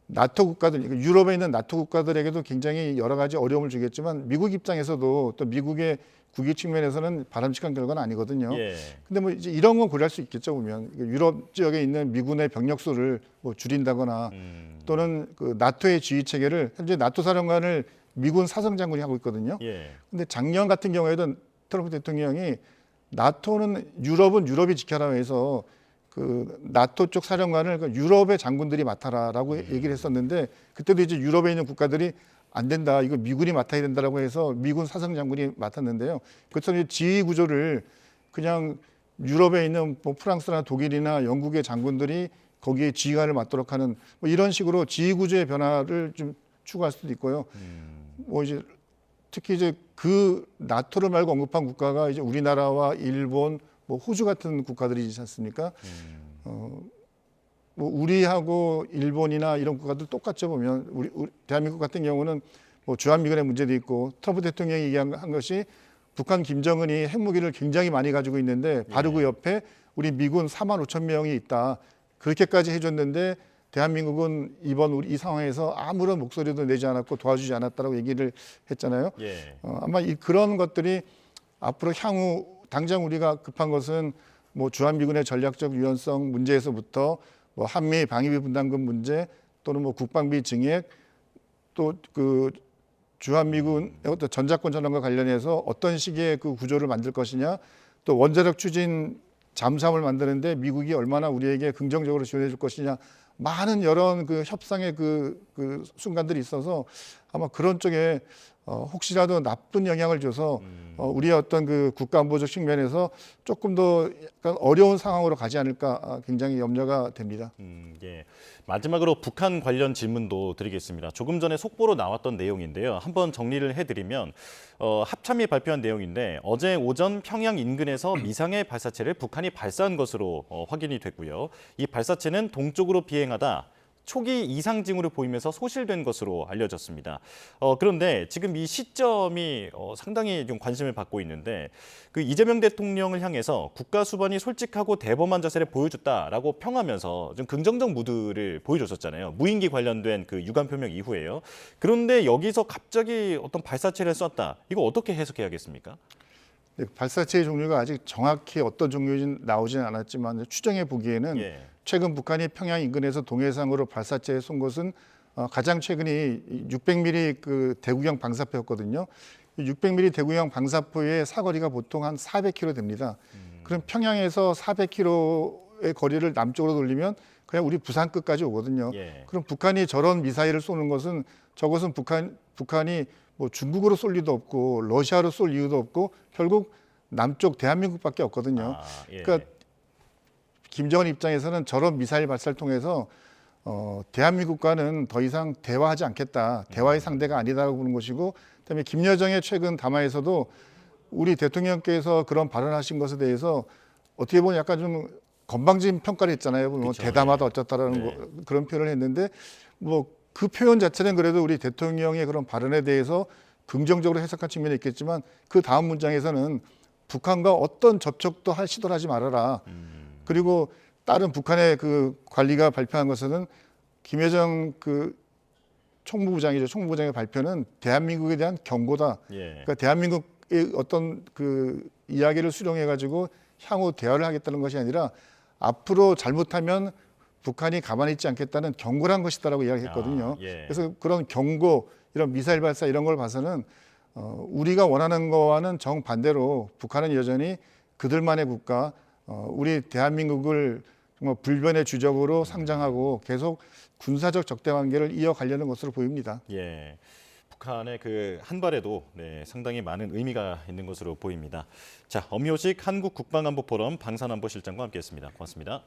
나토 국가들, 그러니까 유럽에 있는 나토 국가들에게도 굉장히 여러 가지 어려움을 주겠지만 미국 입장에서도 또 미국의 국익 측면에서는 바람직한 결과는 아니거든요. 예. 근데 뭐 이제 이런 건 고려할 수 있겠죠 보면 유럽 지역에 있는 미군의 병력 수를 뭐 줄인다거나 또는 그 나토의 지휘 체계를 현재 나토 사령관을 미군 사성 장군이 하고 있거든요. 예. 근데 작년 같은 경우에도 트럼프 대통령이 나토는 유럽은 유럽이 지켜라 해서 그 나토 쪽 사령관을 유럽의 장군들이 맡아라라고 얘기를 했었는데 그때도 이제 유럽에 있는 국가들이 안 된다. 이거 미군이 맡아야 된다라고 해서 미군 사성 장군이 맡았는데요. 그것처럼 지휘 구조를 그냥 유럽에 있는 뭐 프랑스나 독일이나 영국의 장군들이 거기에 지휘관을 맡도록 하는 뭐 이런 식으로 지휘 구조의 변화를 좀 추구할 수도 있고요. 뭐 이제 특히 이제 그 나토를 말고 언급한 국가가 이제 우리나라와 일본, 뭐 호주 같은 국가들이지 않습니까? 뭐 우리하고 일본이나 이런 국가들 똑같죠 보면 우리 대한민국 같은 경우는 뭐 주한미군의 문제도 있고 트럼프 대통령이 얘기한 것이 북한 김정은이 핵무기를 굉장히 많이 가지고 있는데 바로 그 옆에 우리 미군 4만 5천 명이 있다. 그렇게까지 해줬는데 대한민국은 이번 우리 이 상황에서 아무런 목소리도 내지 않았고 도와주지 않았다라고 얘기를 했잖아요. 예. 아마 그런 것들이 앞으로 향후 당장 우리가 급한 것은 뭐 주한미군의 전략적 유연성 문제에서부터 뭐 한미 방위비 분담금 문제 또는 뭐 국방비 증액 또 그 주한미군 어떤 전자권 전환과 관련해서 어떤 식의 그 구조를 만들 것이냐 또 원자력 추진 잠수함을 만드는데 미국이 얼마나 우리에게 긍정적으로 지원해 줄 것이냐 많은 여러 그 협상의 그 순간들이 있어서 아마 그런 쪽에 혹시라도 나쁜 영향을 줘서 우리의 어떤 그 국가안보적 측면에서 조금 더 약간 어려운 상황으로 가지 않을까 굉장히 염려가 됩니다. 예. 마지막으로 북한 관련 질문도 드리겠습니다. 조금 전에 속보로 나왔던 내용인데요. 한번 정리를 해드리면 합참이 발표한 내용인데 어제 오전 평양 인근에서 미상의 발사체를 북한이 발사한 것으로 확인이 됐고요. 이 발사체는 동쪽으로 비행하다 초기 이상 징후를 보이면서 소실된 것으로 알려졌습니다. 그런데 지금 이 시점이 상당히 좀 관심을 받고 있는데 그 이재명 대통령을 향해서 국가 수반이 솔직하고 대범한 자세를 보여줬다라고 평하면서 좀 긍정적 무드를 보여줬었잖아요. 무인기 관련된 그 유감 표명 이후에요. 그런데 여기서 갑자기 어떤 발사체를 쐈다. 이거 어떻게 해석해야겠습니까? 발사체의 종류가 아직 정확히 어떤 종류인지 나오지는 않았지만 추정해 보기에는 예. 최근 북한이 평양 인근에서 동해상으로 발사체에 쏜 것은 가장 최근이 600mm 그 대구형 방사포였거든요. 600mm 대구형 방사포의 사거리가 보통 한 400km 됩니다. 그럼 평양에서 400km의 거리를 남쪽으로 돌리면 그냥 우리 부산 끝까지 오거든요. 예. 그럼 북한이 저런 미사일을 쏘는 것은 저것은 북한이 뭐 중국으로 쏠 리도 없고 러시아로 쏠 이유도 없고 결국 남쪽 대한민국밖에 없거든요. 예. 그러니까 김정은 입장에서는 저런 미사일 발사를 통해서 대한민국과는 더 이상 대화하지 않겠다. 대화의 상대가 아니다라고 보는 것이고, 그다음에 김여정의 최근 담화에서도 우리 대통령께서 그런 발언하신 것에 대해서 어떻게 보면 약간 좀 건방진 평가를 했잖아요. 뭐 그쵸, 대담하다 예. 어쩌다라는 네. 그런 표현을 했는데 뭐 그 표현 자체는 그래도 우리 대통령의 그런 발언에 대해서 긍정적으로 해석한 측면이 있겠지만 그 다음 문장에서는 북한과 어떤 접촉도 시도를 하지 말아라. 그리고 다른 북한의 그 관리가 발표한 것은 김여정 그 총무부장이죠. 총무부장의 발표는 대한민국에 대한 경고다. 예. 그러니까 대한민국의 어떤 그 이야기를 수령해 가지고 향후 대화를 하겠다는 것이 아니라 앞으로 잘못하면 북한이 가만히 있지 않겠다는 경고를 한 것이다라고 이야기했거든요. 예. 그래서 그런 경고, 이런 미사일 발사 이런 걸 봐서는 우리가 원하는 거와는 정반대로 북한은 여전히 그들만의 국가, 우리 대한민국을 정말 불변의 주적으로 상장하고 계속 군사적 적대 관계를 이어가려는 것으로 보입니다. 예. 북한의 그 한 발에도 상당히 많은 의미가 있는 것으로 보입니다. 자, 엄효식 한국 국방안보 포럼 방산안보실장과 함께했습니다. 고맙습니다.